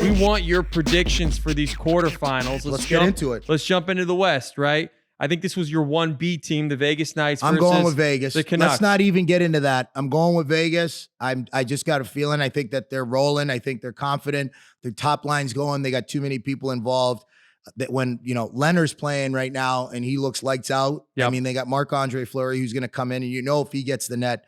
We want your predictions for these quarterfinals. Let's get into it. Let's jump into the West, right? I think this was your 1B team, the Vegas Knights. I'm going with Vegas. The Canucks. Let's not even get into that. I'm going with Vegas. I just got a feeling. I think that they're rolling. I think they're confident. Their top line's going. They got too many people involved. That when, Leonard's playing right now and he looks lights out. Yep. I mean, they got Marc-Andre Fleury who's going to come in, and if he gets the net,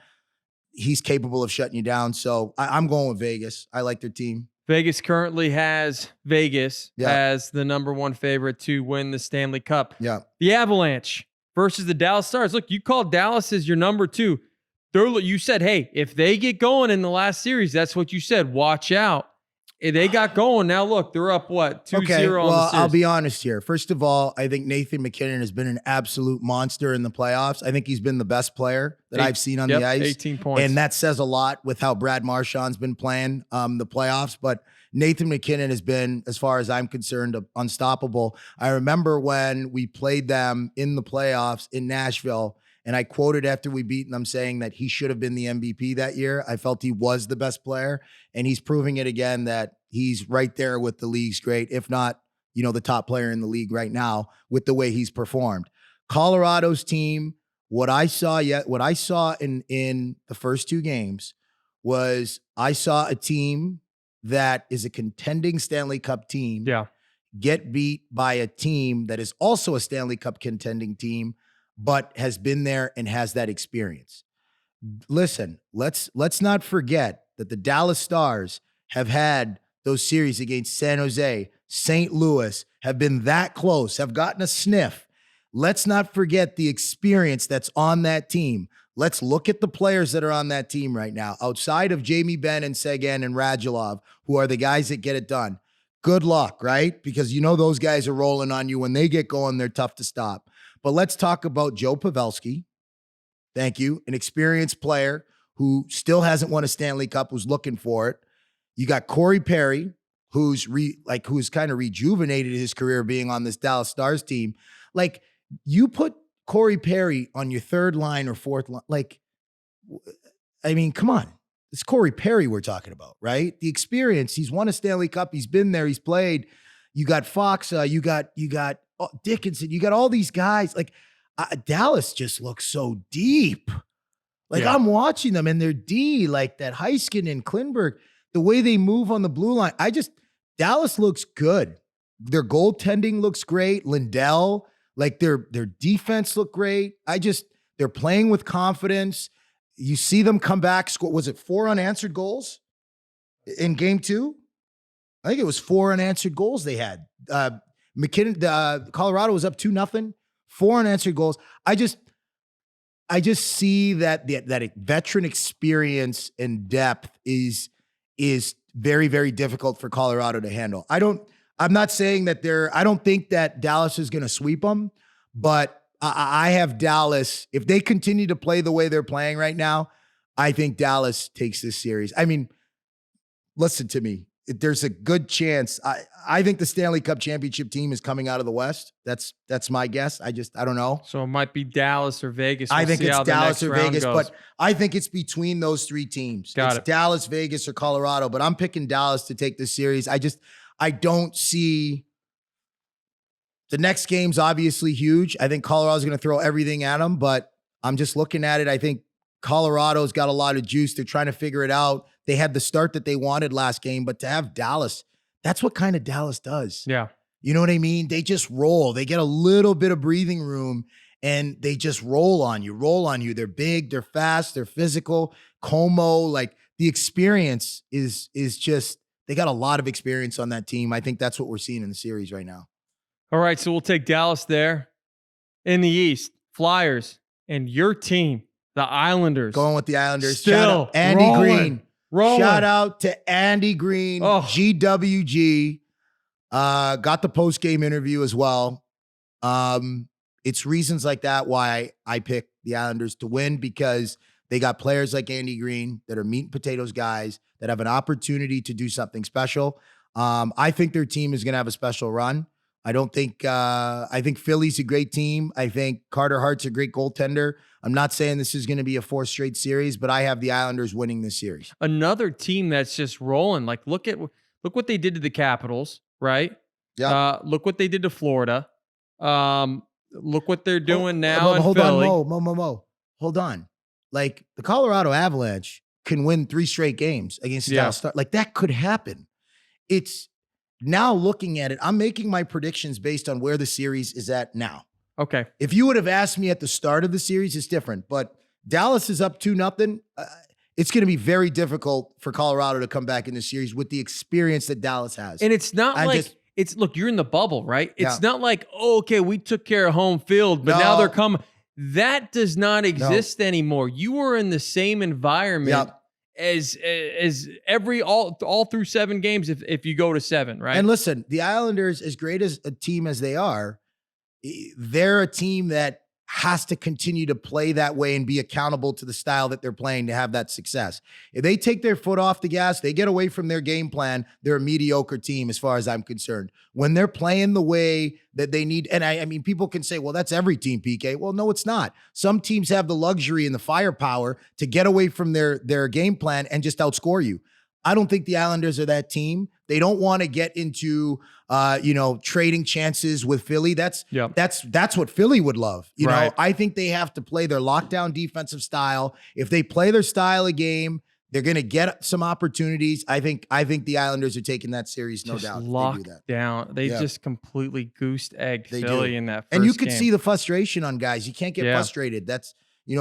he's capable of shutting you down. So I'm going with Vegas. I like their team. Vegas currently has as the number one favorite to win the Stanley Cup. Yeah. The Avalanche versus the Dallas Stars. Look, you called Dallas as your number two. You said, hey, if they get going in the last series, that's what you said. Watch out. They got going. Now, look, they're up, 2-0 on the series. I'll be honest here. First of all, I think Nathan MacKinnon has been an absolute monster in the playoffs. I think he's been the best player that I've seen on the ice. 18 points. And that says a lot with how Brad Marchand's been playing the playoffs. But Nathan MacKinnon has been, as far as I'm concerned, unstoppable. I remember when we played them in the playoffs in Nashville, and I quoted after we beat them saying that he should have been the MVP that year. I felt he was the best player, and he's proving it again that he's right there with the league's great, if not, the top player in the league right now with the way he's performed. Colorado's team, what I saw in the first two games was I saw a team that is a contending Stanley Cup team get beat by a team that is also a Stanley Cup contending team, but has been there and has that experience. Listen, let's not forget that the Dallas Stars have had those series against San Jose, St. Louis, have been that close, have gotten a sniff. Let's not forget the experience that's on that team. Let's look at the players that are on that team right now, outside of Jamie Benn and Seguin and Radulov, who are the guys that get it done. Good luck, right? Because those guys are rolling on you. When they get going, they're tough to stop. But let's talk about Joe Pavelski. Thank you. An experienced player who still hasn't won a Stanley Cup, who's looking for it. You got Corey Perry, who's kind of rejuvenated his career being on this Dallas Stars team. Like, you put Corey Perry on your third line or fourth line. Come on. It's Corey Perry we're talking about, right? The experience. He's won a Stanley Cup. He's been there. He's played. You got Fox. You got Dickinson. You got all these guys. Dallas just looks so deep. I'm watching them and they're D, like that Heiskin and Klingberg, the way they move on the blue line. Dallas looks good. Their goaltending looks great. Lindell, their defense look great. They're playing with confidence. You see them come back. Was it 4 unanswered goals in game 2? I think it was 4 unanswered goals they had. Colorado was up 2-0, 4 unanswered goals. I just see that that veteran experience and depth is very, very difficult for Colorado to handle. I'm not saying that I don't think that Dallas is going to sweep them, but I have Dallas. If they continue to play the way they're playing right now, I think Dallas takes this series. Listen to me. There's a good chance. I think the Stanley Cup championship team is coming out of the West. That's my guess. I don't know. So it might be Dallas or Vegas. I think it's Dallas or Vegas, but I think it's between those 3 teams. It's Dallas, Vegas, or Colorado, but I'm picking Dallas to take this series. I don't see. The next game's obviously huge. I think Colorado's going to throw everything at them, but I'm just looking at it. I think Colorado's got a lot of juice. They're trying to figure it out. They had the start that they wanted last game, but to have Dallas, that's what kind of Dallas does. Yeah. You know what I mean? They just roll. They get a little bit of breathing room and they just roll on you. They're big, they're fast, they're physical. Como, the experience is just, they got a lot of experience on that team. I think that's what we're seeing in the series right now. All right, so we'll take Dallas there. In the East, Flyers and your team, the Islanders. Going with the Islanders. Still shout out Andy Green. Rolling. Shout out to Andy Green, GWG. Got the post-game interview as well. It's reasons like that why I pick the Islanders to win, because they got players like Andy Green that are meat and potatoes guys that have an opportunity to do something special. I think their team is going to have a special run. I don't think, I think Philly's a great team. I think Carter Hart's a great goaltender. I'm not saying this is going to be a 4th straight series, but I have the Islanders winning this series. Another team that's just rolling. Like, look what they did to the Capitals, right? Yeah. Look what they did to Florida. Look what they're doing now in hold Philly. on, Mo. Hold on. Like, the Colorado Avalanche can win 3 straight games against the Dallas Stars. Like, that could happen. It's now looking at it, I'm making my predictions based on where the series is at now. Okay. If you would have asked me at the start of the series, it's different. But Dallas is up 2-0. It's going to be very difficult for Colorado to come back in the series with the experience that Dallas has. And it's not look, you're in the bubble, right? It's not like, oh, okay, we took care of home field, but now they're coming. That does not exist anymore. You are in the same environment as all through 7 games if you go to 7, right? And listen, the Islanders, as great as a team as they are, they're a team that has to continue to play that way and be accountable to the style that they're playing to have that success. If they take their foot off the gas, they get away from their game plan, they're a mediocre team as far as I'm concerned. When they're playing the way that they need, and I mean, people can say, well, that's every team, PK. Well, no, it's not. Some teams have the luxury and the firepower to get away from their game plan and just outscore you. I don't think the Islanders are that team. They don't want to get into trading chances with Philly. That's what Philly would love. You know, I think they have to play their lockdown defensive style. If they play their style of game, they're going to get some opportunities. I think the Islanders are taking that series, no doubt. Locked down. They just completely goosed egged Philly in that first And you could game. see the frustration on guys. You can't get frustrated. That's,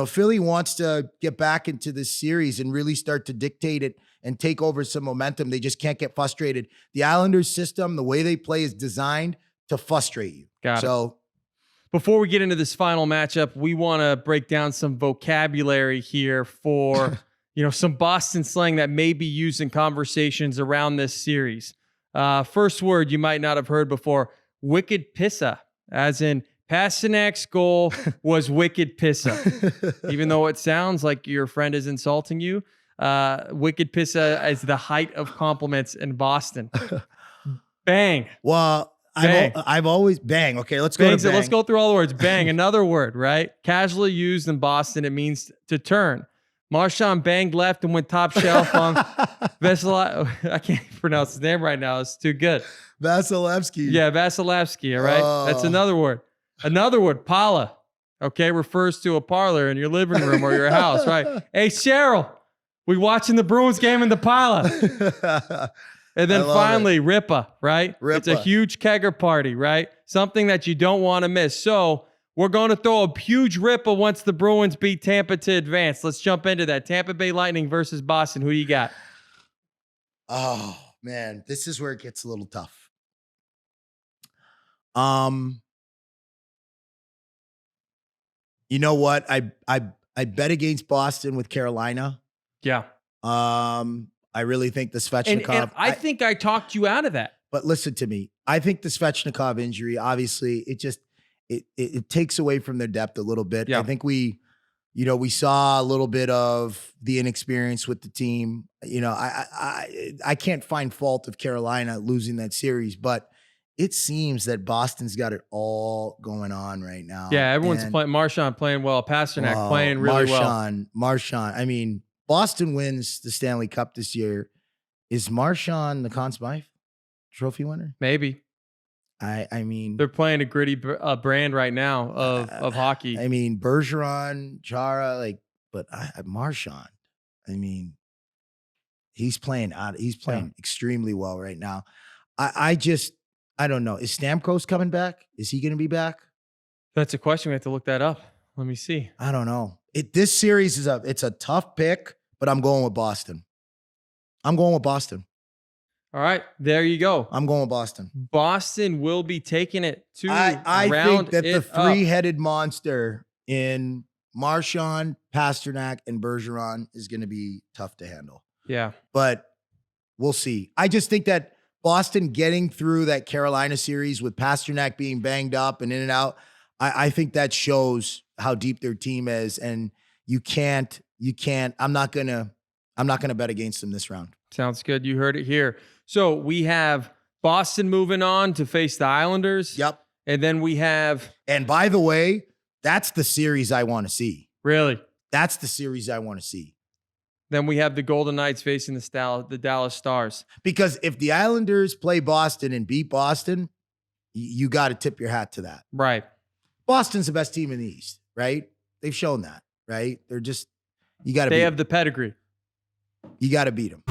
Philly wants to get back into this series and really start to dictate it and take over some momentum. They just can't get frustrated. The Islanders system, the way they play is designed to frustrate you. Got it. Before we get into this final matchup, we want to break down some vocabulary here for, some Boston slang that may be used in conversations around this series. First word you might not have heard before, wicked pissa, as in Pasternak's goal was wicked pissa. Even though it sounds like your friend is insulting you, wicked pissa is the height of compliments in Boston. Bang. Well, I've always bang. Okay, let's go to bang. Let's go through all the words. Bang, another word, right? Casually used in Boston, it means to turn. Marchand banged left and went top shelf on I can't pronounce his name right now. It's too good. Vasilevsky. Yeah, Vasilevsky, all right? That's another word. Another word, pala, okay, refers to a parlor in your living room or your house, right? Hey, Cheryl, we watching the Bruins game in the pala. And then finally, Rippa, right? Rippa. It's a huge kegger party, right? Something that you don't want to miss. So we're going to throw a huge Rippa once the Bruins beat Tampa to advance. Let's jump into that. Tampa Bay Lightning versus Boston. Who do you got? Oh, man, this is where it gets a little tough. You know what? I bet against Boston with Carolina. Yeah. I really think the Svechnikov. And I think I talked you out of that. But listen to me. I think the Svechnikov injury, obviously, it takes away from their depth a little bit. Yeah. I think we saw a little bit of the inexperience with the team. I can't find fault of Carolina losing that series, but it seems that Boston's got it all going on right now. Yeah, everyone's playing. Marchand playing well. Pasternak playing really well. Marchand. I mean, Boston wins the Stanley Cup this year. Is Marchand the Conn Smythe Trophy winner? Maybe. I mean, they're playing a gritty brand right now of hockey. I mean, Bergeron, Chara, but Marchand. I mean, he's playing extremely well right now. I don't know. Is Stamkos coming back? Is he going to be back? That's a question. We have to look that up. Let me see. I don't know. This series it's a tough pick, but I'm going with Boston. All right, there you go. I'm going with Boston. Boston will be taking it to I round think that it the three-headed monster in Marchand, Pasternak, and Bergeron is going to be tough to handle. Yeah. But we'll see. I just think that Boston getting through that Carolina series with Pasternak being banged up and in and out, I think that shows how deep their team is. And you can't, I'm not going to bet against them this round. Sounds good. You heard it here. So we have Boston moving on to face the Islanders. Yep. And then we have. And by the way, that's the series I want to see. Really? That's the series I want to see. Then we have the Golden Knights facing the Dallas Stars. Because if the Islanders play Boston and beat Boston, you got to tip your hat to that. Right. Boston's the best team in the East, right? They've shown that, right? They're just, you got to They have the pedigree. You got to beat them.